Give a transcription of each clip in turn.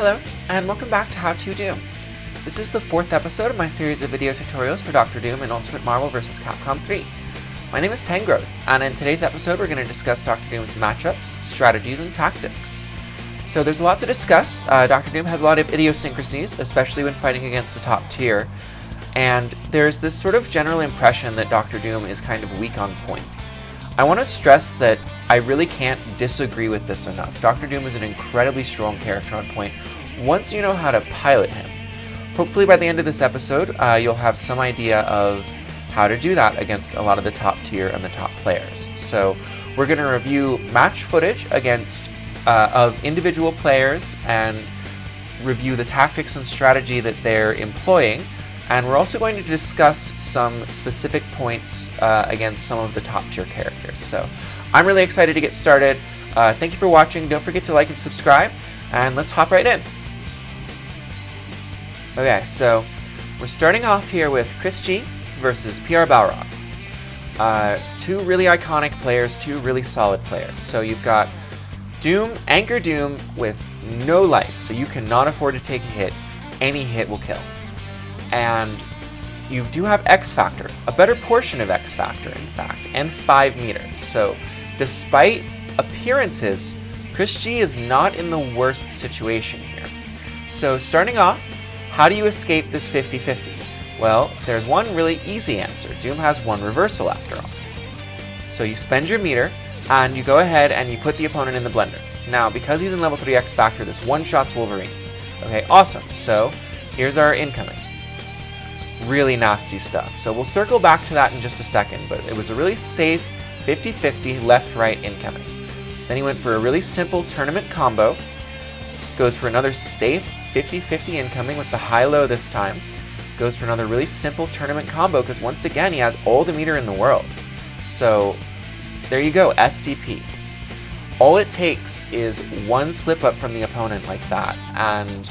Hello, and welcome back to How To Doom. This is the 4th episode of my series of video tutorials for Dr. Doom in Ultimate Marvel vs. Capcom 3. My name is Tangrowth, and in today's episode we're going to discuss Dr. Doom's matchups, strategies, and tactics. So there's a lot to discuss. Dr. Doom has a lot of idiosyncrasies, especially when fighting against the top tier, and there's this sort of general impression that Dr. Doom is kind of weak on point. I want to stress that I really can't disagree with this enough. Dr. Doom is an incredibly strong character on point once you know how to pilot him. Hopefully by the end of this episode, you'll have some idea of how to do that against a lot of the top tier and the top players. So we're going to review match footage against of individual players and review the tactics and strategy that they're employing. And we're also going to discuss some specific points against some of the top tier characters. So I'm really excited to get started. Thank you for watching. Don't forget to like and subscribe, and let's hop right in. Okay, so we're starting off here with Chris G versus PR Balrog. Two really iconic players, two really solid players. So you've got Doom, Anchor Doom with no life, so you cannot afford to take a hit. Any hit will kill. And you do have X Factor, a better portion of X Factor in fact, and 5 meters. So despite appearances, Chris G is not in the worst situation here. So starting off, how do you escape this 50-50? Well, there's one really easy answer. Doom has one reversal after all. So you spend your meter, and you go ahead and you put the opponent in the blender. Now, because he's in level 3 X Factor, this one-shots Wolverine. Okay, awesome. So here's our incoming. Really nasty stuff. So we'll circle back to that in just a second, but it was a really safe 50-50 left-right incoming. Then he went for a really simple tournament combo, goes for another safe 50-50 incoming with the high-low this time, goes for another really simple tournament combo because once again he has all the meter in the world. So there you go, SDP. All it takes is one slip up from the opponent like that, and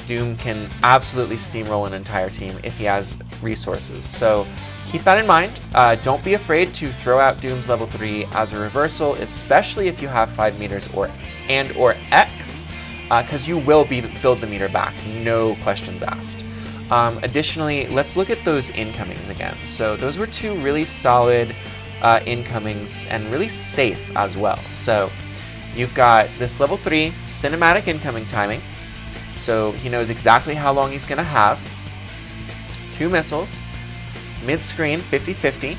Doom can absolutely steamroll an entire team if he has resources. So keep that in mind. Don't be afraid to throw out Doom's level 3 as a reversal, especially if you have 5 meters or X, because you will build the meter back, no questions asked. Additionally, let's look at those incomings again. So those were two really solid incomings and really safe as well. So you've got this level 3 cinematic incoming timing. So he knows exactly how long he's going to have. 2 missiles, mid-screen, 50-50.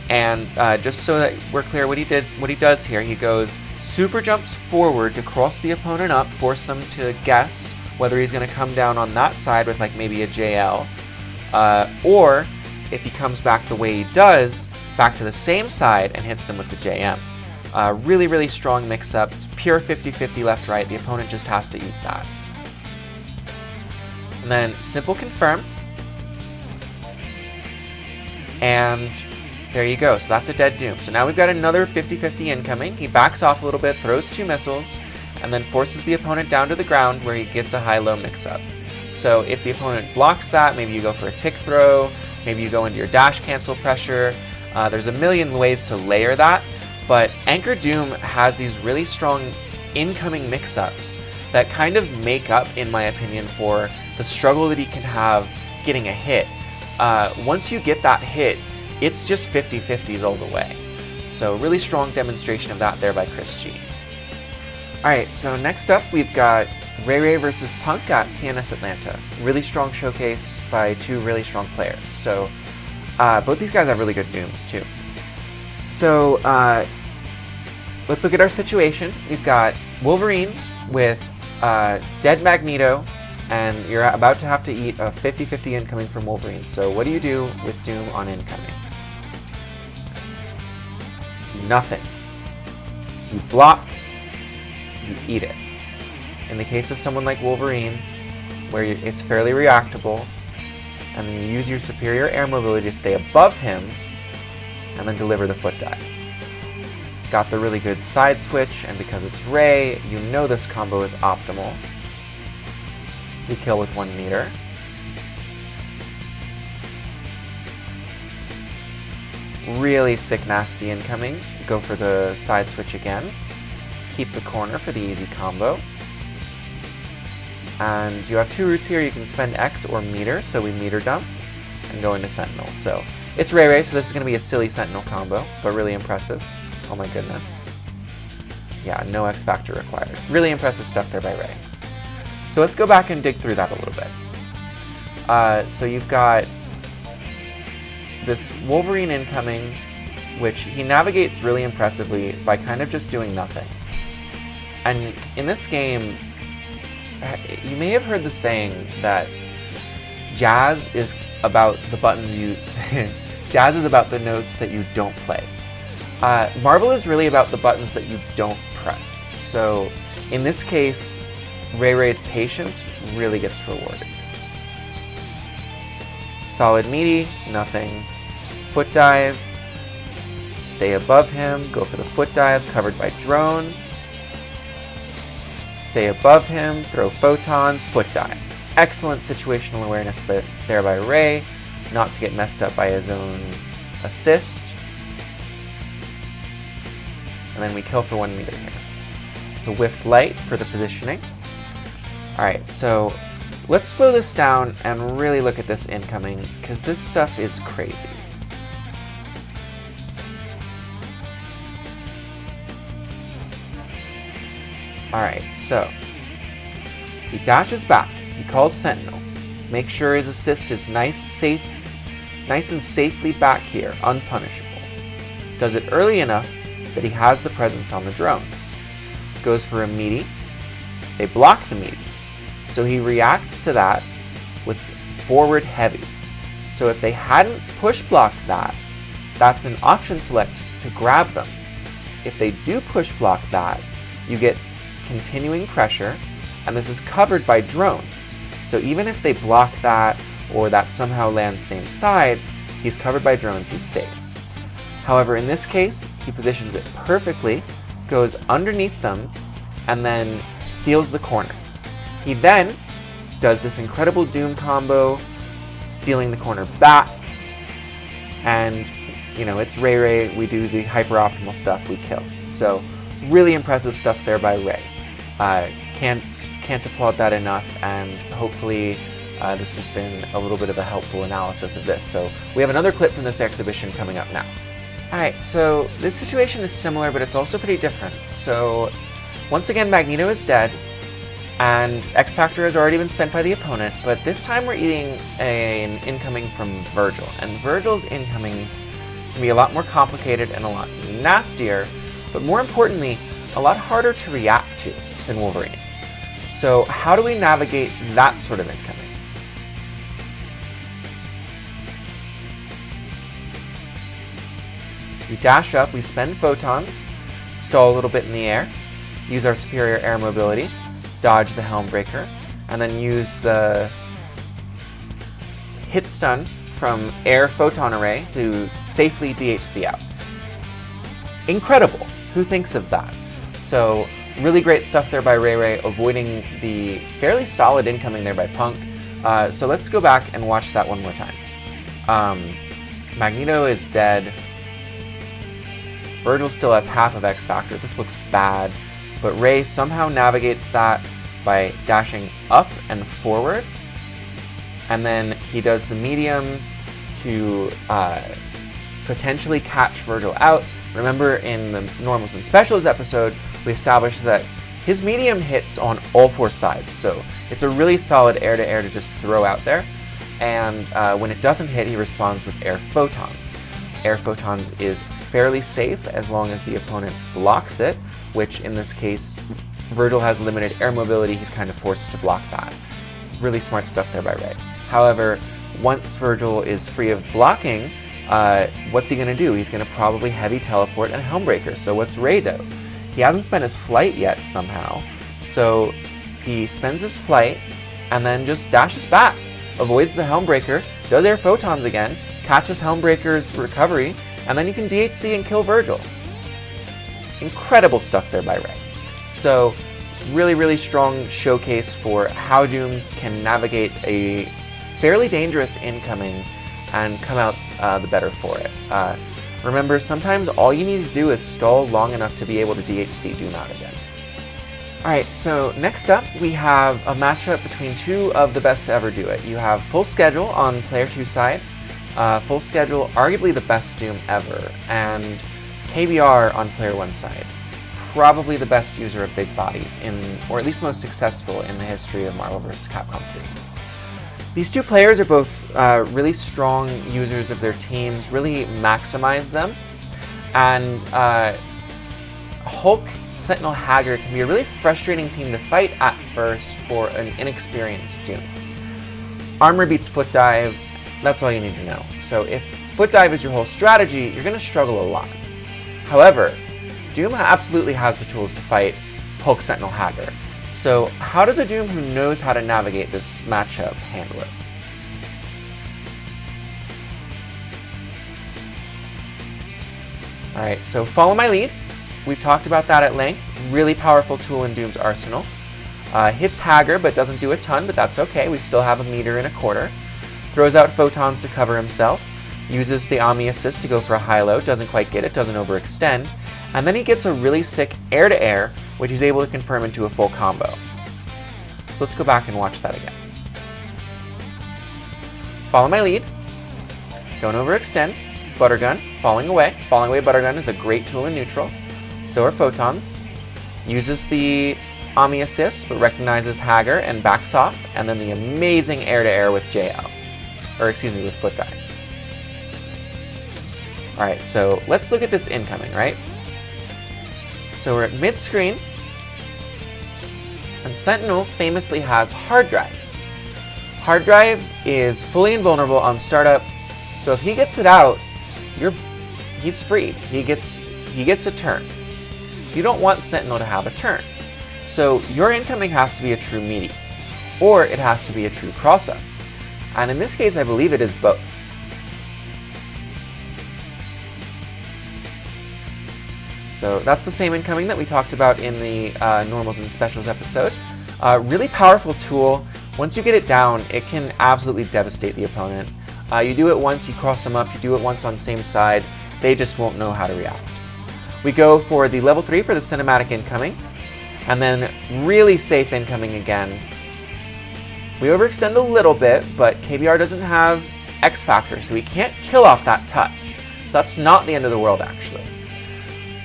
And just so that we're clear what he does here, he goes super jumps forward to cross the opponent up, force them to guess whether he's going to come down on that side with like maybe a JL, or if he comes back the way he does, back to the same side and hits them with the JM. Really, really strong mix-up. It's pure 50-50 left-right. The opponent just has to eat that. And then simple confirm. And there you go. So that's a dead Doom. So now we've got another 50-50 incoming. He backs off a little bit, throws 2 missiles, and then forces the opponent down to the ground where he gets a high-low mix-up. So if the opponent blocks that, maybe you go for a tick throw, maybe you go into your dash cancel pressure. There's a million ways to layer that. But Anchor Doom has these really strong incoming mix-ups that kind of make up, in my opinion, for the struggle that he can have getting a hit. Once you get that hit, it's just 50-50s all the way. So really strong demonstration of that there by Chris G. Alright, so next up we've got Ray Ray versus Punk at TNS Atlanta. Really strong showcase by two really strong players. So both these guys have really good Dooms too. So let's look at our situation. We've got Wolverine with dead Magneto, and you're about to have to eat a 50-50 incoming from Wolverine. So what do you do with Doom on incoming? Nothing. You block, you eat it. In the case of someone like Wolverine, where it's fairly reactable, and then you use your superior air mobility to stay above him, and then deliver the foot dive. Got the really good side switch, and because it's Ray, you know this combo is optimal. You kill with 1 meter. Really sick nasty incoming. Go for the side switch again. Keep the corner for the easy combo. And you have 2 routes here. You can spend X or meter, so we meter dump and go into Sentinel. So it's Ray, so this is going to be a silly Sentinel combo, but really impressive. Oh my goodness. Yeah, no X Factor required. Really impressive stuff there by Ray. So let's go back and dig through that a little bit. So you've got this Wolverine incoming, which he navigates really impressively by kind of just doing nothing. And in this game, you may have heard the saying that jazz is about the buttons you... jazz is about the notes that you don't play. Marble is really about the buttons that you don't press. So in this case, Ray's patience really gets rewarded. Solid meaty, nothing. Foot dive, stay above him, go for the foot dive, covered by drones. Stay above him, throw photons, foot dive. Excellent situational awareness there by Ray, not to get messed up by his own assist. And then we kill for 1 meter here. The whiffed light for the positioning. Alright, so let's slow this down and really look at this incoming, because this stuff is crazy. Alright, so he dashes back, he calls Sentinel, make sure his assist is nice and safely back here, unpunishable. Does it early enough that he has the presence on the drones. Goes for a meaty, they block the meaty, so he reacts to that with forward heavy. So if they hadn't push blocked that, that's an option select to grab them. If they do push block that, you get continuing pressure, and this is covered by drones. So even if they block that, or that somehow lands same side, he's covered by drones, he's safe. However, in this case, he positions it perfectly, goes underneath them, and then steals the corner. He then does this incredible Doom combo, stealing the corner back, and it's Ray, we do the hyper-optimal stuff, we kill. So really impressive stuff there by Ray. Can't applaud that enough, and hopefully this has been a little bit of a helpful analysis of this. So we have another clip from this exhibition coming up now. Alright, so this situation is similar, but it's also pretty different. So once again, Magneto is dead, and X Factor has already been spent by the opponent, but this time we're eating an incoming from Virgil, and Virgil's incomings can be a lot more complicated and a lot nastier, but more importantly, a lot harder to react to than Wolverine's. So how do we navigate that sort of incoming? We dash up, we spend photons, stall a little bit in the air, use our superior air mobility, dodge the Helm Breaker, and then use the hit stun from air photon array to safely DHC out. Incredible! Who thinks of that? So really great stuff there by Ray, avoiding the fairly solid incoming there by Punk. So let's go back and watch that one more time. Magneto is dead. Virgil still has half of X Factor. This looks bad, but Ray somehow navigates that by dashing up and forward, and then he does the medium to potentially catch Virgil out. Remember, in the Normals and Specials episode, we established that his medium hits on all 4 sides, so it's a really solid air-to-air to just throw out there, and when it doesn't hit, he responds with air photons. Air photons is fairly safe as long as the opponent blocks it, which in this case, Virgil has limited air mobility, he's kind of forced to block that. Really smart stuff there by Ray. However, once Virgil is free of blocking, what's he going to do? He's going to probably heavy teleport and Helmbreaker. So what's Ray do? He hasn't spent his flight yet somehow, so he spends his flight and then just dashes back, avoids the Helmbreaker, does air photons again, catches Helmbreaker's recovery, and then you can DHC and kill Virgil. Incredible stuff there by Ray. So really, really strong showcase for how Doom can navigate a fairly dangerous incoming and come out the better for it. Remember, sometimes all you need to do is stall long enough to be able to DHC Doom out again. Alright, so next up we have a matchup between two of the best to ever do it. You have Full Schedule on player 2 side. Full Schedule, arguably the best Doom ever, and KBR on player 1 side. Probably the best user of big bodies, or at least most successful in the history of Marvel vs. Capcom 3. These two players are both really strong users of their teams, really maximize them, and Hulk, Sentinel, Hager can be a really frustrating team to fight at first for an inexperienced Doom. Armor beats Foot Dive, that's all you need to know. So if Foot Dive is your whole strategy, you're going to struggle a lot. However, Doom absolutely has the tools to fight Hulk, Sentinel, Hager. So how does a Doom who knows how to navigate this matchup handle it? Alright, so follow my lead. We've talked about that at length. Really powerful tool in Doom's arsenal. Hits Hager, but doesn't do a ton, but that's okay. We still have a meter and a quarter. Throws out photons to cover himself. Uses the Ami assist to go for a high-low. Doesn't quite get it, doesn't overextend. And then he gets a really sick air-to-air, which he's able to confirm into a full combo. So let's go back and watch that again. Follow my lead. Don't overextend. Buttergun, falling away. Falling away Buttergun is a great tool in neutral. So are photons. Uses the Ami assist, but recognizes Hager and backs off. And then the amazing air-to-air with JL. Or excuse me, with Foot Dive. Alright, so let's look at this incoming, right? So we're at mid-screen. And Sentinel famously has Hard Drive. Hard Drive is fully invulnerable on startup. So if he gets it out, he's free. He gets a turn. You don't want Sentinel to have a turn. So your incoming has to be a true meaty, or it has to be a true cross-up. And in this case, I believe it is both. So that's the same incoming that we talked about in the normals and specials episode. Really powerful tool. Once you get it down, it can absolutely devastate the opponent. You do it once, you cross them up, you do it once on same side, they just won't know how to react. We go for the level 3 for the cinematic incoming, and then really safe incoming again. We overextend a little bit, but KBR doesn't have X Factor, so we can't kill off that touch. So that's not the end of the world, actually.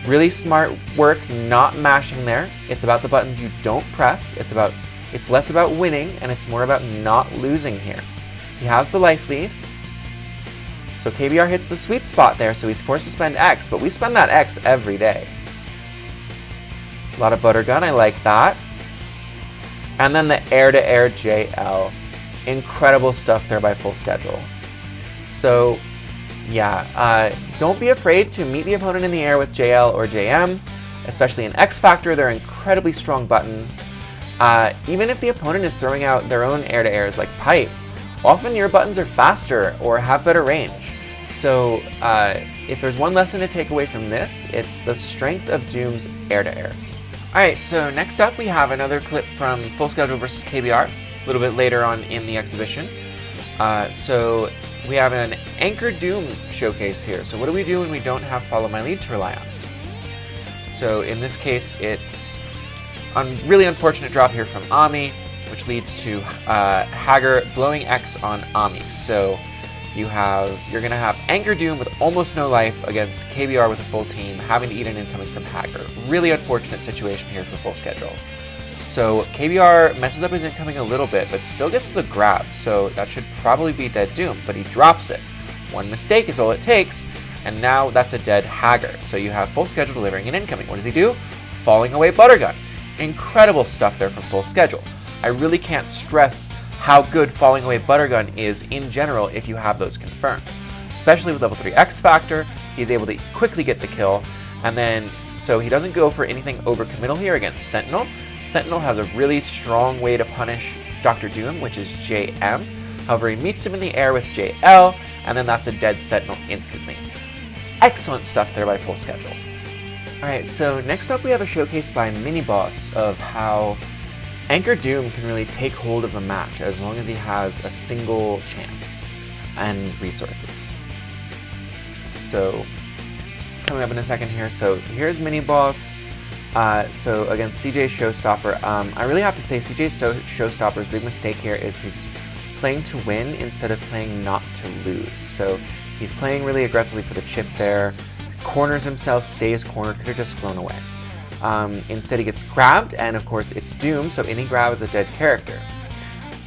Really smart work not mashing there. It's about the buttons you don't press. It's less about winning, and it's more about not losing here. He has the life lead. So KBR hits the sweet spot there, so he's forced to spend X, but we spend that X every day. A lot of Buttergun, I like that. And then the air-to-air JL. Incredible stuff there by Full Schedule. So, yeah, don't be afraid to meet the opponent in the air with JL or JM, especially in X Factor. They're incredibly strong buttons. Even if the opponent is throwing out their own air-to-airs like Pipe, often your buttons are faster or have better range. So if there's one lesson to take away from this, it's the strength of Doom's air-to-airs. Alright, so next up we have another clip from Full Schedule versus KBR, a little bit later on in the exhibition. So we have an Anchor Doom showcase here. So what do we do when we don't have Follow My Lead to rely on? So in this case, it's a really unfortunate drop here from Ami, which leads to Hager blowing X on Ami. So you're going to have Anchor Doom with almost no life against KBR with a full team, having to eat an incoming from Hager. Really unfortunate situation here for Full Schedule. So KBR messes up his incoming a little bit, but still gets the grab, so that should probably be dead Doom, but he drops it. One mistake is all it takes, and now that's a dead Hager. So you have Full Schedule delivering an incoming. What does he do? Falling away Buttergun. Incredible stuff there from Full Schedule. I really can't stress how good Falling Away Buttergun is in general if you have those confirmed. Especially with level 3 X Factor, he's able to quickly get the kill, and then so he doesn't go for anything overcommittal here against Sentinel. Sentinel has a really strong way to punish Dr. Doom, which is JM. However, he meets him in the air with JL, and then that's a dead Sentinel instantly. Excellent stuff there by Full Schedule. Alright, so next up we have a showcase by Miniboss of how Anchor Doom can really take hold of a match as long as he has a single chance and resources. So, coming up in a second here, so here's Miniboss. So against CJ's Showstopper, I really have to say CJ's Showstopper's big mistake here is he's playing to win instead of playing not to lose. So he's playing really aggressively for the chip there, corners himself, stays cornered, could have just flown away. Instead he gets grabbed, and of course it's Doom, so any grab is a dead character.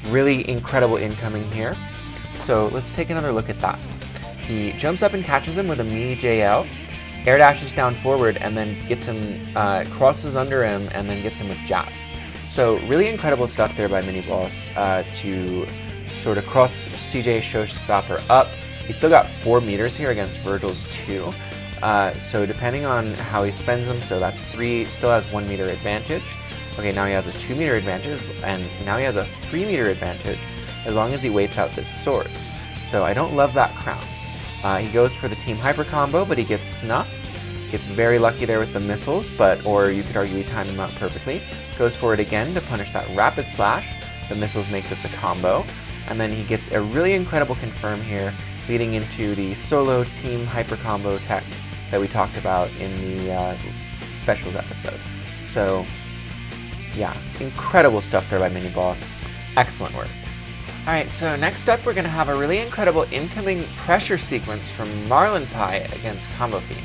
Really incredible incoming here. So let's take another look at that. He jumps up and catches him with a mini JL, air dashes down forward, and then gets him, crosses under him, and then gets him with jab. So really incredible stuff there by Mini Boss to sort of cross CJ Showstopper up. He's still got 4 meters here against Virgil's 2. So depending on how he spends them, so that's 3, still has 1 meter advantage. Okay, now he has a 2 meter advantage, and now he has a 3 meter advantage as long as he waits out his swords. So I don't love that crown. He goes for the team hyper combo, but he gets snuffed. Gets very lucky there with the missiles, or you could argue he timed them out perfectly. Goes for it again to punish that rapid slash. The missiles make this a combo. And then he gets a really incredible confirm here, leading into the solo team hyper combo tech that we talked about in the specials episode. So yeah, incredible stuff there by Mini Boss. Excellent work. Alright, so next up we're going to have a really incredible incoming pressure sequence from Marlin Pie against Combo Fiend.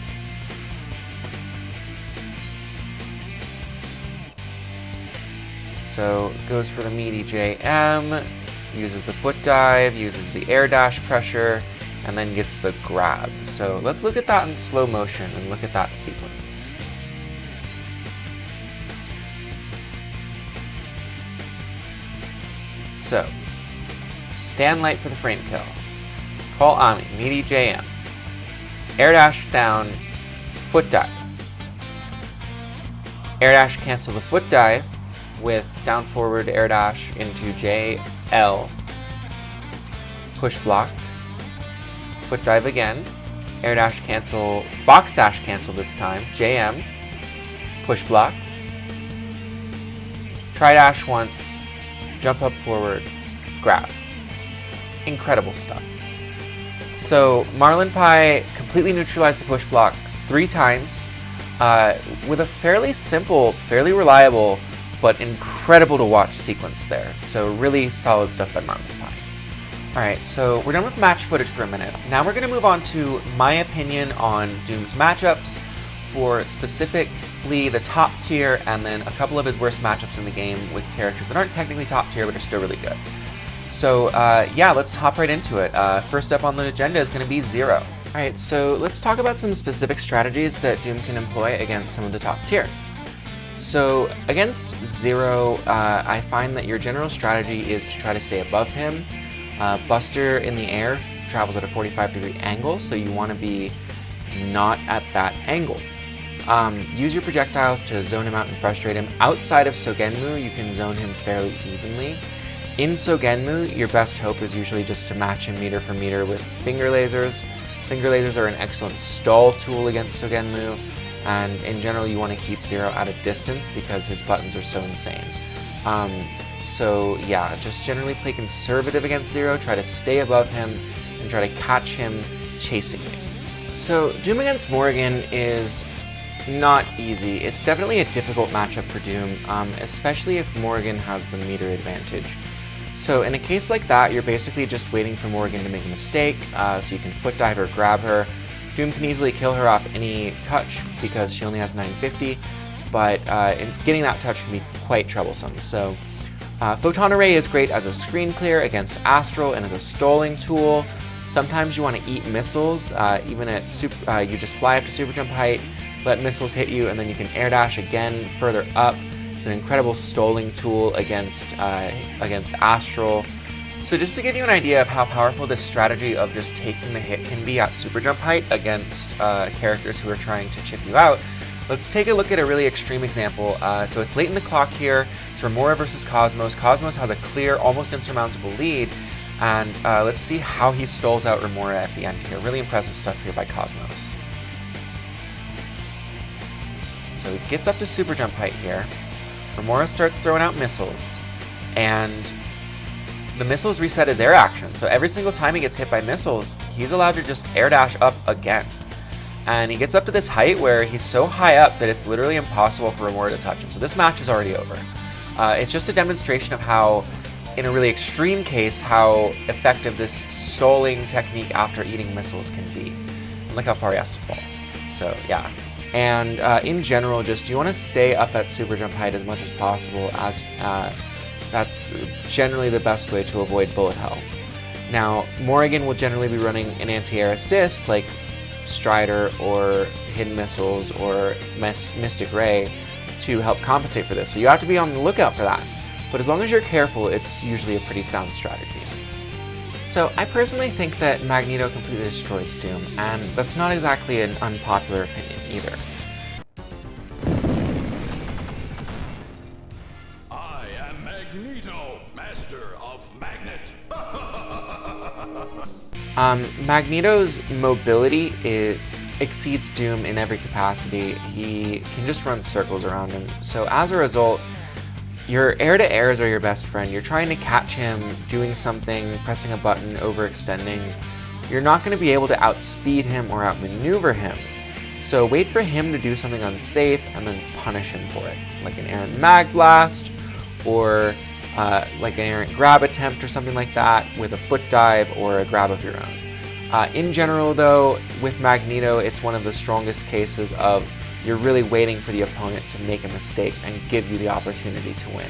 So goes for the meaty JM, uses the foot dive, uses the air dash pressure, and then gets the grab. So let's look at that in slow motion and look at that sequence. So, stand light for the frame kill. Call Ami, meaty JM. Air dash down, foot dive. Air dash cancel the foot dive with down forward air dash into JL. Push block. Foot dive again. Air dash cancel, box dash cancel this time. JM. Push block. Try dash once. Jump up forward. Grab. Incredible stuff. So Marlin Pie completely neutralized the push blocks 3 times with a fairly simple, fairly reliable, but incredible to watch sequence there. So really solid stuff by Marlin Pie. Alright, so we're done with match footage for a minute. Now we're going to move on to my opinion on Doom's matchups for specifically the top tier and then a couple of his worst matchups in the game with characters that aren't technically top tier but are still really good. So yeah, let's hop right into it. First up on the agenda is going to be Zero. Alright, so let's talk about some specific strategies that Doom can employ against some of the top tier. So against Zero, I find that your general strategy is to try to stay above him. Buster in the air travels at a 45-degree angle, so you want to be not at that angle. Use your projectiles to zone him out and frustrate him. Outside of Sogenmu, you can zone him fairly evenly. In Sogenmu, your best hope is usually just to match him meter for meter with finger lasers. Finger lasers are an excellent stall tool against Sogenmu, and in general you want to keep Zero at a distance because his buttons are so insane. So yeah, just generally play conservative against Zero, try to stay above him, and try to catch him chasing you. So Doom against Morrigan is not easy. It's definitely a difficult matchup for Doom, especially if Morrigan has the meter advantage. So in a case like that, you're basically just waiting for Morrigan to make a mistake, so you can foot dive or grab her. Doom can easily kill her off any touch because she only has 950, but getting that touch can be quite troublesome. So Photon Array is great as a screen clear against Astral and as a stalling tool. Sometimes you want to eat missiles, even at you just fly up to super jump height, let missiles hit you, and then you can air dash again further up. It's an incredible stalling tool against Astral. So just to give you an idea of how powerful this strategy of just taking the hit can be at super jump height against characters who are trying to chip you out, let's take a look at a really extreme example. So it's late in the clock here. It's Remora versus Cosmos. Cosmos has a clear, almost insurmountable lead, and let's see how he stalls out Remora at the end here. Really impressive stuff here by Cosmos. So he gets up to super jump height here. Remora starts throwing out missiles, and the missiles reset his air action. So every single time he gets hit by missiles, he's allowed to just air dash up again. And he gets up to this height where he's so high up that it's literally impossible for Remora to touch him. So this match is already over. It's just a demonstration of how, in a really extreme case, how effective this stalling technique after eating missiles can be. And look how far he has to fall. So yeah. And in general, just you want to stay up at super jump height as much as possible, as that's generally the best way to avoid bullet hell. Now, Morrigan will generally be running an anti-air assist like Strider or Hidden Missiles or Mystic Ray to help compensate for this. So you have to be on the lookout for that. But as long as you're careful, it's usually a pretty sound strategy. So I personally think that Magneto completely destroys Doom, and that's not exactly an unpopular opinion either. I am Magneto, master of magnet. Magneto's mobility exceeds Doom in every capacity. He can just run circles around him. So as a result, your air-to-airs are your best friend. You're trying to catch him doing something, pressing a button, overextending. You're not going to be able to outspeed him or outmaneuver him. So wait for him to do something unsafe and then punish him for it, like an errant mag blast or like an errant grab attempt or something like that with a foot dive or a grab of your own. In general though, with Magneto, it's one of the strongest cases of you're really waiting for the opponent to make a mistake and give you the opportunity to win.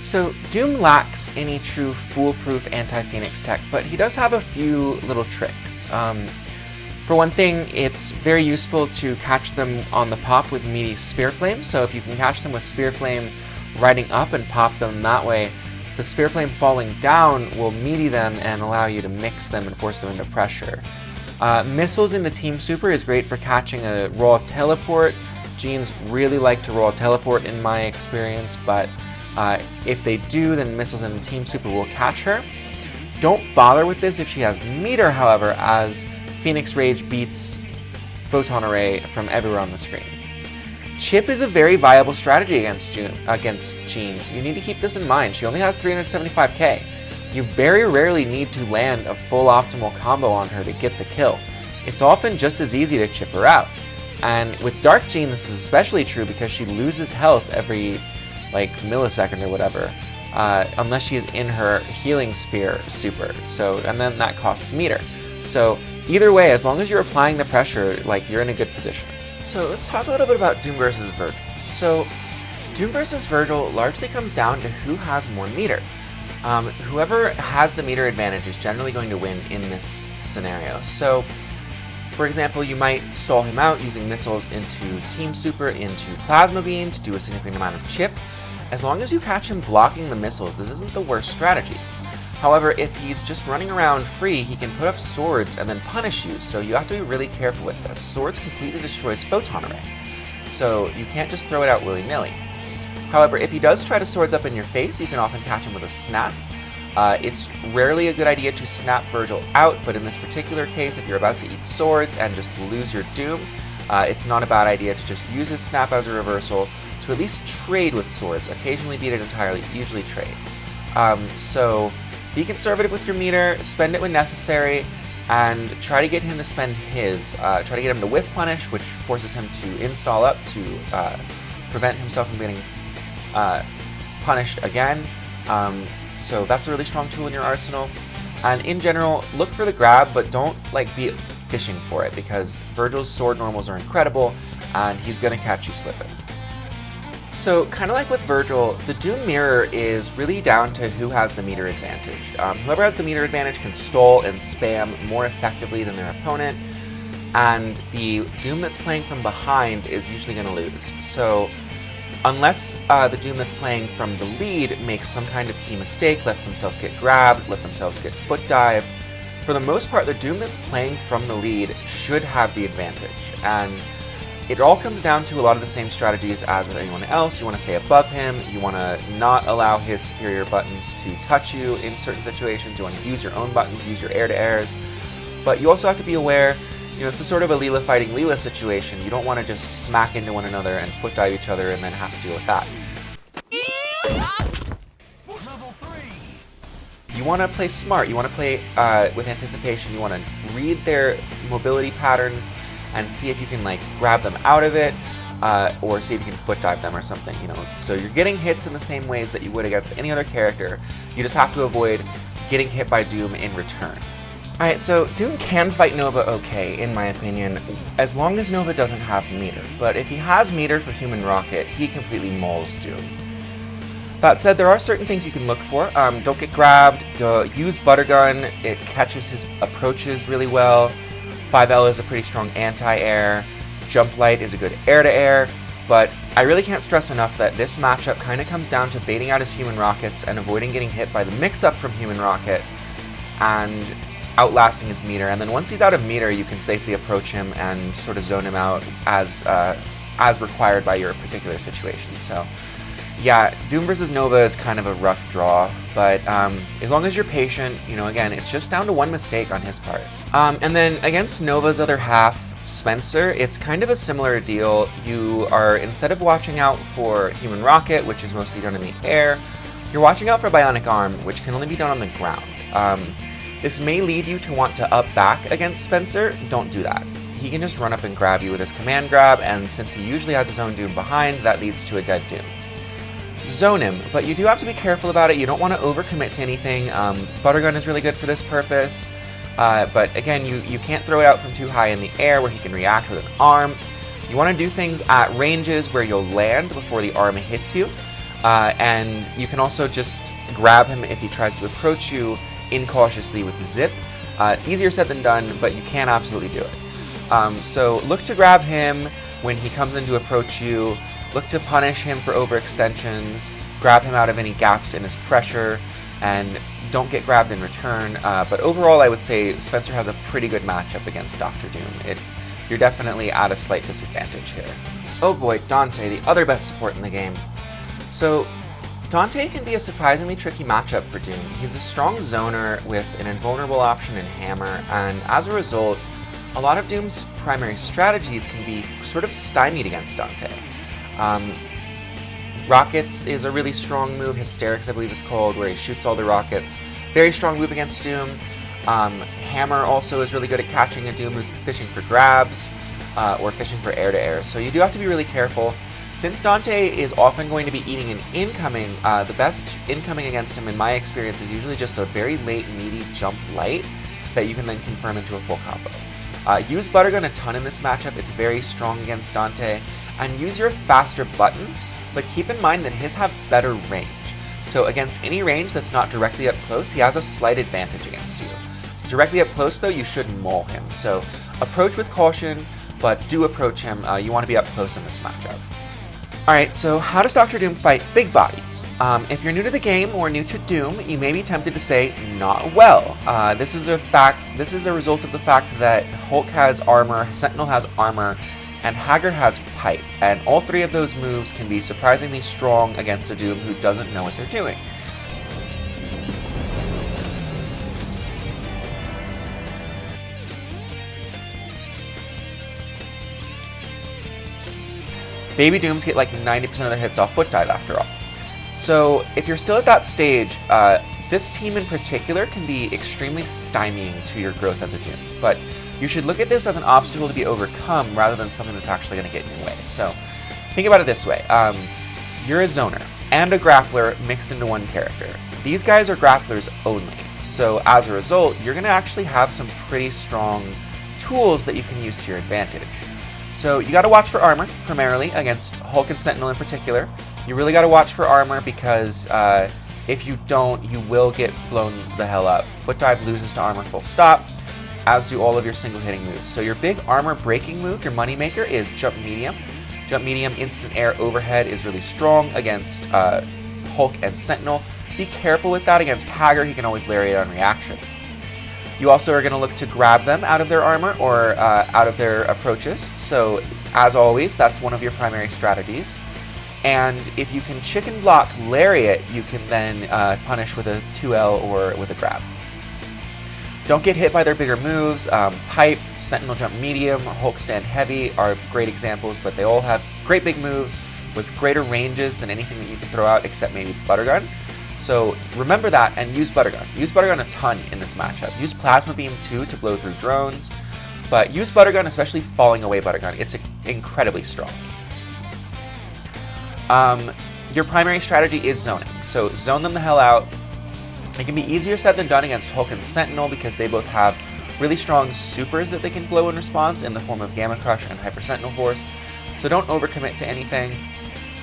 So Doom lacks any true foolproof anti-Phoenix tech, but he does have a few little tricks. For one thing, it's very useful to catch them on the pop with meaty Spear Flame. So if you can catch them with Spear Flame riding up and pop them that way, the Spear Flame falling down will meaty them and allow you to mix them and force them into pressure. Missiles into Team Super is great for catching a raw teleport. Jeans really like to raw teleport in my experience, but if they do, then missiles into Team Super will catch her. Don't bother with this if she has meter, however, as Phoenix Rage beats Photon Array from everywhere on the screen. Chip is a very viable strategy against Jean. You need to keep this in mind. She only has 375k. You very rarely need to land a full optimal combo on her to get the kill. It's often just as easy to chip her out. And with Dark Jean, this is especially true because she loses health every millisecond or whatever, unless she is in her healing spear super. And then that costs meter. So either way, as long as you're applying the pressure, you're in a good position. So let's talk a little bit about Doom versus Virgil. So Doom versus Virgil largely comes down to who has more meter. Whoever has the meter advantage is generally going to win in this scenario. So, for example, you might stall him out using missiles into Team Super, into Plasma Beam to do a significant amount of chip. As long as you catch him blocking the missiles, this isn't the worst strategy. However, if he's just running around free, he can put up swords and then punish you, so you have to be really careful with this. Swords completely destroys Photon Array, so you can't just throw it out willy-nilly. However, if he does try to swords up in your face, you can often catch him with a snap. It's rarely a good idea to snap Virgil out, but in this particular case, if you're about to eat swords and just lose your Doom, it's not a bad idea to just use his snap as a reversal to at least trade with swords. Occasionally beat it entirely, usually trade. So be conservative with your meter, spend it when necessary, and try to get him to spend his. Try to get him to whiff punish, which forces him to install up to prevent himself from getting punished again. So that's a really strong tool in your arsenal. And in general, look for the grab, but don't be fishing for it, because Virgil's sword normals are incredible, and he's gonna catch you slipping. So kind of like with Virgil, the Doom mirror is really down to who has the meter advantage. Whoever has the meter advantage can stall and spam more effectively than their opponent, and the Doom that's playing from behind is usually going to lose. So unless the Doom that's playing from the lead makes some kind of key mistake, lets themselves get grabbed, let themselves get foot dive, for the most part the Doom that's playing from the lead should have the advantage. And it all comes down to a lot of the same strategies as with anyone else. You want to stay above him, you want to not allow his superior buttons to touch you in certain situations, you want to use your own buttons, use your air-to-airs, but you also have to be aware, this is sort of a Leela fighting Leela situation. You don't want to just smack into one another and foot dive each other and then have to deal with that. You want to play smart, you want to play with anticipation, you want to read their mobility patterns and see if you can like grab them out of it, or see if you can foot dive them or something, you know. So you're getting hits in the same ways that you would against any other character. You just have to avoid getting hit by Doom in return. Alright, so Doom can fight Nova okay, in my opinion, as long as Nova doesn't have meter. But if he has meter for Human Rocket, he completely mauls Doom. That said, there are certain things you can look for. Don't get grabbed, use Buttergun, it catches his approaches really well. 5L is a pretty strong anti-air. Jump Light is a good air-to-air. But I really can't stress enough that this matchup kind of comes down to baiting out his Human Rockets and avoiding getting hit by the mix-up from Human Rocket and outlasting his meter. And then once he's out of meter, you can safely approach him and sort of zone him out as required by your particular situation. So yeah, Doom versus Nova is kind of a rough draw, but as long as you're patient, you know, again, it's just down to one mistake on his part. And then against Nova's other half, Spencer, it's kind of a similar deal. You are, instead of watching out for Human Rocket, which is mostly done in the air, you're watching out for Bionic Arm, which can only be done on the ground. This may lead you to want to up back against Spencer. Don't do that. He can just run up and grab you with his command grab, and since he usually has his own Doom behind, that leads to a dead Doom. Zone him, but you do have to be careful about it. You don't want to overcommit to anything. Buttergun is really good for this purpose, but again, you can't throw it out from too high in the air where he can react with an arm. You want to do things at ranges where you'll land before the arm hits you, and you can also just grab him if he tries to approach you incautiously with the zip. Easier said than done, but you can absolutely do it. So look to grab him when he comes in to approach you. Look to punish him for overextensions, grab him out of any gaps in his pressure, and don't get grabbed in return. But overall, I would say Spencer has a pretty good matchup against Dr. Doom. You're definitely at a slight disadvantage here. Oh boy, Dante, the other best support in the game. So Dante can be a surprisingly tricky matchup for Doom. He's a strong zoner with an invulnerable option in Hammer, and as a result, a lot of Doom's primary strategies can be sort of stymied against Dante. Rockets is a really strong move, Hysterics I believe it's called, where he shoots all the rockets. Very strong move against Doom. Hammer also is really good at catching a Doom who's fishing for grabs, or fishing for air-to-air, so you do have to be really careful. Since Dante is often going to be eating an incoming, the best incoming against him in my experience is usually just a very late meaty Jump Light that you can then confirm into a full combo. Use Buttergun a ton in this matchup, it's very strong against Dante, and use your faster buttons, but keep in mind that his have better range. So against any range that's not directly up close, he has a slight advantage against you. Directly up close though, you should maul him, so approach with caution, but do approach him. You want to be up close in this matchup. Alright, so how does Dr. Doom fight big bodies? If you're new to the game or new to Doom, you may be tempted to say, not well. This is a result of the fact that Hulk has armor, Sentinel has armor, and Hager has pipe, and all three of those moves can be surprisingly strong against a Doom who doesn't know what they're doing. Baby Dooms get like 90% of their hits off foot dive after all. So if you're still at that stage, this team in particular can be extremely stymieing to your growth as a Doom, but you should look at this as an obstacle to be overcome rather than something that's actually going to get in your way. So think about it this way. You're a zoner and a grappler mixed into one character. These guys are grapplers only. So as a result, you're going to actually have some pretty strong tools that you can use to your advantage. So you got to watch for armor, primarily, against Hulk and Sentinel in particular. You really got to watch for armor because if you don't, you will get blown the hell up. Foot dive loses to armor full stop, as do all of your single hitting moves. So your big armor breaking move, your moneymaker, is Jump Medium. Jump Medium instant air overhead is really strong against Hulk and Sentinel. Be careful with that against Hager, he can always lariat on reaction. You also are going to look to grab them out of their armor or out of their approaches. So as always, that's one of your primary strategies. And if you can chicken block lariat, you can then punish with a 2L or with a grab. Don't get hit by their bigger moves. Pipe, Sentinel Jump Medium, Hulk Stand Heavy are great examples, but they all have great big moves with greater ranges than anything that you can throw out except maybe Buttergun. So remember that and use Buttergun. Use Buttergun a ton in this matchup. Use Plasma Beam too to blow through drones. but use Buttergun, especially falling away Buttergun. It's incredibly strong. Your primary strategy is zoning, so zone them the hell out. It can be easier said than done against Hulk and Sentinel because they both have really strong supers that they can blow in response in the form of Gamma Crush and Hyper Sentinel Force. So don't overcommit to anything.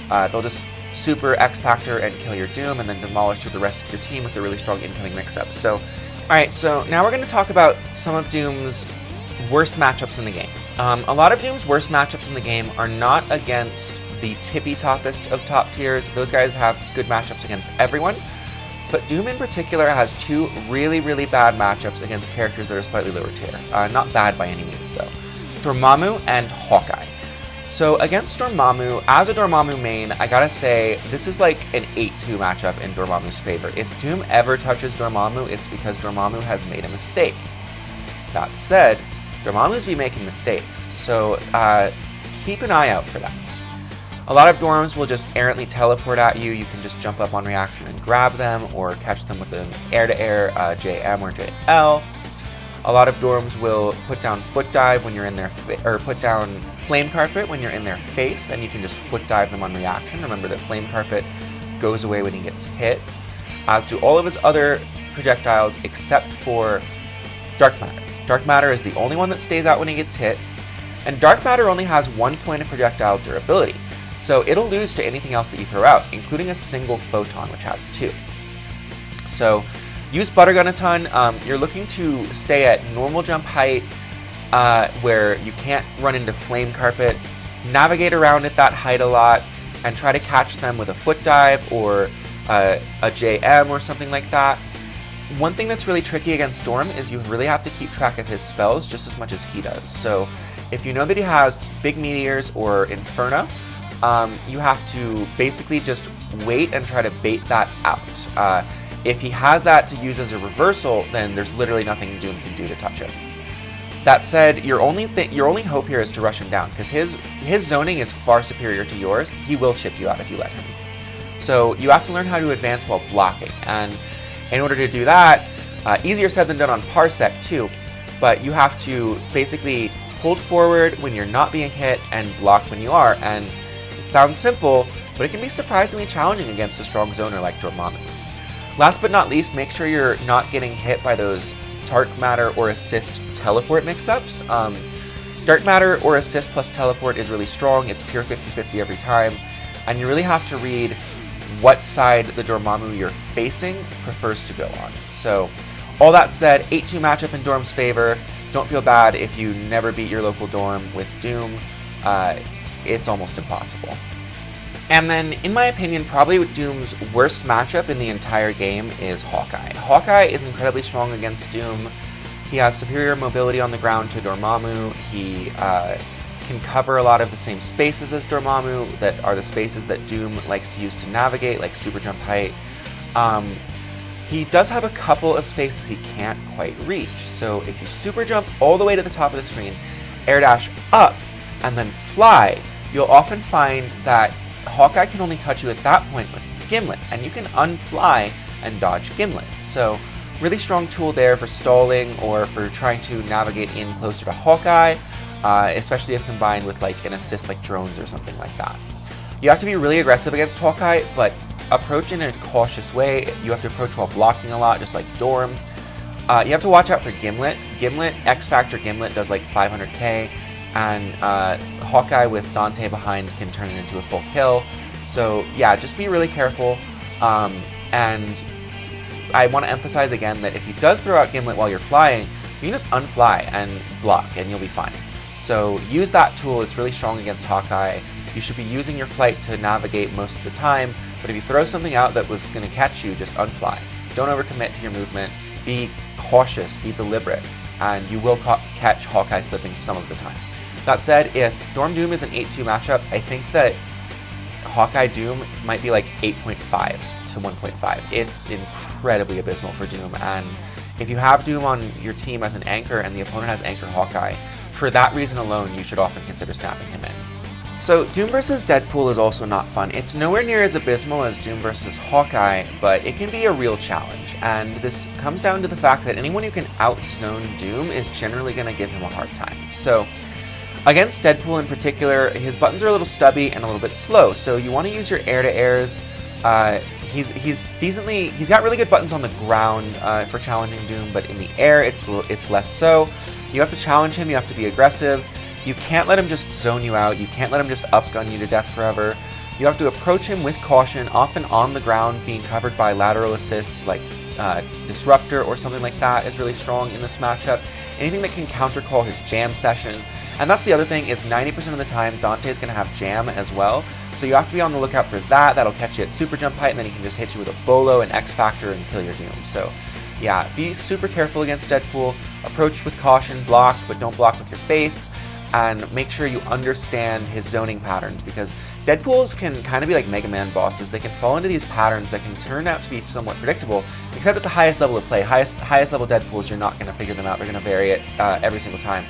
They'll just super X Factor and kill your Doom and then demolish the rest of your team with a really strong incoming mix-up. So, alright, so now we're going to talk about some of Doom's worst matchups in the game. A lot of Doom's worst matchups in the game are not against the tippy-toppest of top tiers. Those guys have good matchups against everyone. But Doom in particular has two really, really bad matchups against characters that are slightly lower tier. Not bad by any means, though. Dormammu and Hawkeye. So against Dormammu, as a Dormammu main, I gotta say, this is like an 8-2 matchup in Dormammu's favor. If Doom ever touches Dormammu, it's because Dormammu has made a mistake. That said, Dormammu's be making mistakes, so keep an eye out for that. A lot of Dorms will just errantly teleport at you. You can just jump up on reaction and grab them, or catch them with an air-to-air JM or JL. A lot of Dorms will put down Foot Dive when you're in their or put down Flame Carpet when you're in their face, and you can just Foot Dive them on reaction. Remember that Flame Carpet goes away when he gets hit, as do all of his other projectiles except for Dark Matter. Dark Matter is the only one that stays out when he gets hit, and Dark Matter only has 1 point of projectile durability. So it'll lose to anything else that you throw out, including a single photon, which has 2. So use Buttergun a ton. You're looking to stay at normal jump height, where you can't run into Flame Carpet. Navigate around at that height a lot, and try to catch them with a Foot Dive or a JM or something like that. One thing that's really tricky against Storm is you really have to keep track of his spells just as much as he does. So if you know that he has Big Meteors or Inferno, you have to basically just wait and try to bait that out. If he has that to use as a reversal, then there's literally nothing Doom can do to touch him. That said, your only hope here is to rush him down, because his zoning is far superior to yours. He will chip you out if you let him. So you have to learn how to advance while blocking, and in order to do that, easier said than done on Parsec too, but you have to basically hold forward when you're not being hit and block when you are, and it sounds simple, but it can be surprisingly challenging against a strong zoner like Dormammu. Last but not least, make sure you're not getting hit by those Dark Matter or Assist teleport mix-ups. Dark Matter or Assist plus teleport is really strong. It's pure 50-50 every time, and you really have to read what side the Dormammu you're facing prefers to go on. So, all that said, 8-2 matchup in Dorm's favor. Don't feel bad if you never beat your local Dorm with Doom. It's almost impossible. And then, in my opinion, probably Doom's worst matchup in the entire game is Hawkeye. Hawkeye is incredibly strong against Doom. He has superior mobility on the ground to Dormammu. He can cover a lot of the same spaces as Dormammu that are the spaces that Doom likes to use to navigate, like super jump height. He does have a couple of spaces he can't quite reach. So if you super jump all the way to the top of the screen, air dash up, and then fly, you'll often find that Hawkeye can only touch you at that point with Gimlet, and you can unfly and dodge Gimlet. So really strong tool there for stalling or for trying to navigate in closer to Hawkeye, especially if combined with like an assist like drones or something like that. You have to be really aggressive against Hawkeye, but approach in a cautious way. You have to approach while blocking a lot, just like Dorm. You have to watch out for Gimlet. X Factor Gimlet does like 500k, and Hawkeye with Dante behind can turn it into a full kill. So yeah, just be really careful. And I want to emphasize again that if he does throw out Gimlet while you're flying, you can just unfly and block and you'll be fine. So use that tool, it's really strong against Hawkeye. You should be using your flight to navigate most of the time, but if you throw something out that was going to catch you, just unfly. Don't overcommit to your movement, be cautious, be deliberate, and you will catch Hawkeye slipping some of the time. That said, if Dorm Doom is an 8-2 matchup, I think that Hawkeye Doom might be like 8.5 to 1.5. It's incredibly abysmal for Doom, and if you have Doom on your team as an anchor and the opponent has anchor Hawkeye, for that reason alone, you should often consider snapping him in. So Doom vs. Deadpool is also not fun. It's nowhere near as abysmal as Doom vs. Hawkeye, but it can be a real challenge. and this comes down to the fact that anyone who can outzone Doom is generally going to give him a hard time. So against Deadpool in particular, his buttons are a little stubby and a little bit slow, so you want to use your air-to-airs. He's got really good buttons on the ground for challenging Doom, but in the air it's less so. You have to challenge him, you have to be aggressive. You can't let him just zone you out, you can't let him just upgun you to death forever. You have to approach him with caution, often on the ground, being covered by lateral assists like Disruptor or something like that is really strong in this matchup. Anything that can countercall his jam session. And that's the other thing, is 90% of the time Dante is going to have jam as well. So you have to be on the lookout for that. That'll catch you at super jump height, and then he can just hit you with a bolo and X Factor and kill your Doom. So yeah, be super careful against Deadpool. Approach with caution, block, but don't block with your face. And make sure you understand his zoning patterns, because Deadpools can kind of be like Mega Man bosses. They can fall into these patterns that can turn out to be somewhat predictable, except at the highest level of play. Highest level Deadpools, you're not going to figure them out. They're going to vary it every single time.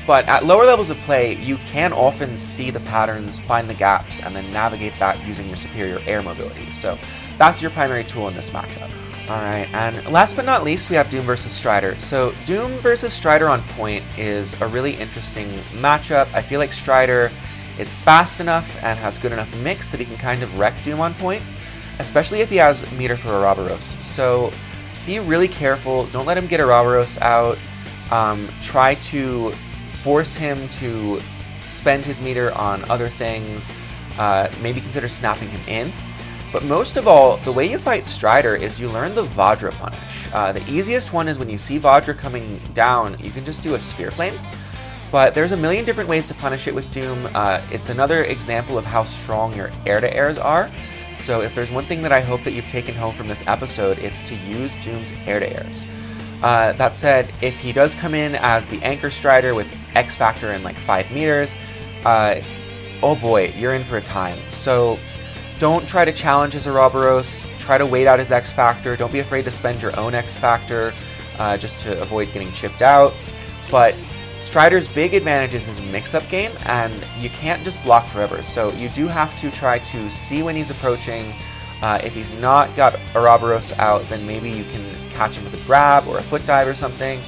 But at lower levels of play, you can often see the patterns, find the gaps, and then navigate that using your superior air mobility. So that's your primary tool in this matchup. Alright, and last but not least, we have Doom versus Strider. So Doom versus Strider on point is a really interesting matchup. I feel like Strider is fast enough and has good enough mix that he can kind of wreck Doom on point, especially if he has meter for Ouroboros. So be really careful, don't let him get Ouroboros out. Try to force him to spend his meter on other things, maybe consider snapping him in. But most of all, the way you fight Strider is you learn the Vajra punish. The easiest one is when you see Vajra coming down, you can just do a Spear Flame. But there's a million different ways to punish it with Doom. It's another example of how strong your air-to-airs are. So if there's one thing that I hope that you've taken home from this episode, it's to use Doom's air-to-airs. That said, if he does come in as the Anchor Strider with X Factor and like 5 meters, oh boy, you're in for a time. So don't try to challenge his Ouroboros, try to wait out his X Factor, don't be afraid to spend your own X Factor just to avoid getting chipped out. But Strider's big advantage is his mix-up game, and you can't just block forever, so you do have to try to see when he's approaching. If he's not got Ouroboros out, then maybe you can catch him with a grab or a foot dive or something.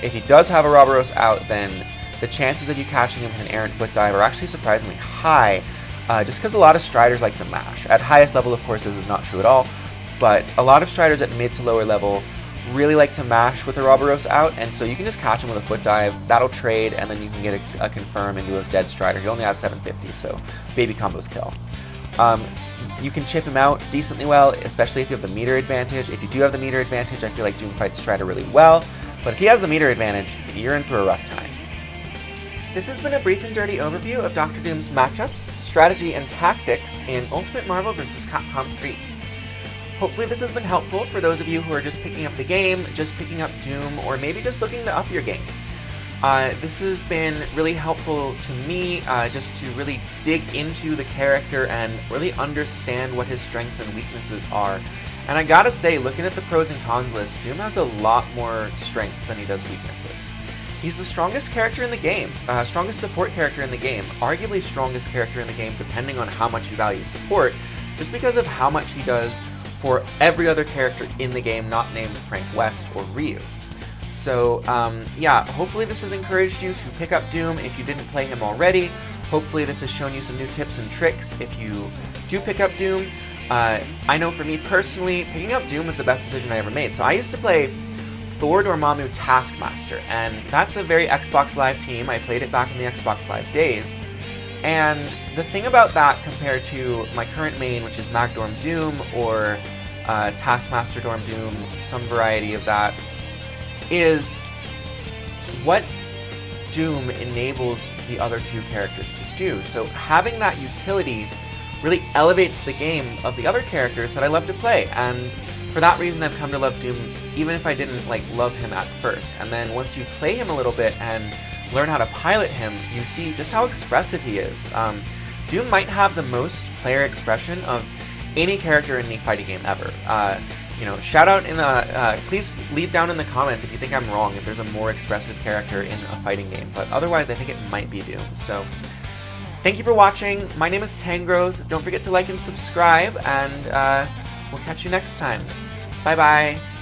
If he does have Ouroboros out, then the chances of you catching him with an errant foot dive are actually surprisingly high, just because a lot of Striders like to mash. At highest level, of course, this is not true at all, but a lot of Striders at mid to lower level really like to mash with Ouroboros out, and so you can just catch him with a foot dive, that'll trade, and then you can get a confirm into a dead Strider. He only has 750, so baby combos kill. You can chip him out decently well, especially if you have the meter advantage. If you do have the meter advantage, I feel like Doom fights Strider really well, but if he has the meter advantage, you're in for a rough time. This has been a brief and dirty overview of Dr. Doom's matchups, strategy, and tactics in Ultimate Marvel vs. Capcom 3. Hopefully this has been helpful for those of you who are just picking up the game, just picking up Doom, or maybe just looking to up your game. This has been really helpful to me, just to really dig into the character and really understand what his strengths and weaknesses are. And I gotta say, looking at the pros and cons list, Doom has a lot more strengths than he does weaknesses. He's the strongest character in the game, strongest support character in the game, arguably strongest character in the game depending on how much you value support, just because of how much he does for every other character in the game not named Frank West or Ryu. So yeah, hopefully this has encouraged you to pick up Doom if you didn't play him already. Hopefully this has shown you some new tips and tricks if you do pick up Doom. I know for me personally, picking up Doom was the best decision I ever made. So I used to play Thor Dormammu Taskmaster, and that's a very Xbox Live team. I played it back in the Xbox Live days. And the thing about that compared to my current main, which is Magdorm Doom or Taskmaster Dorm Doom, some variety of that, is what Doom enables the other two characters to do. So having that utility really elevates the game of the other characters that I love to play, and for that reason I've come to love Doom even if I didn't love him at first. And then once you play him a little bit and learn how to pilot him, you see just how expressive he is. Doom might have the most player expression of any character in any fighting game ever. Shout out in the, please leave down in the comments if you think I'm wrong, if there's a more expressive character in a fighting game, but otherwise I think it might be Doom. So, thank you for watching. My name is Tangrowth. Don't forget to like and subscribe, and we'll catch you next time. Bye bye.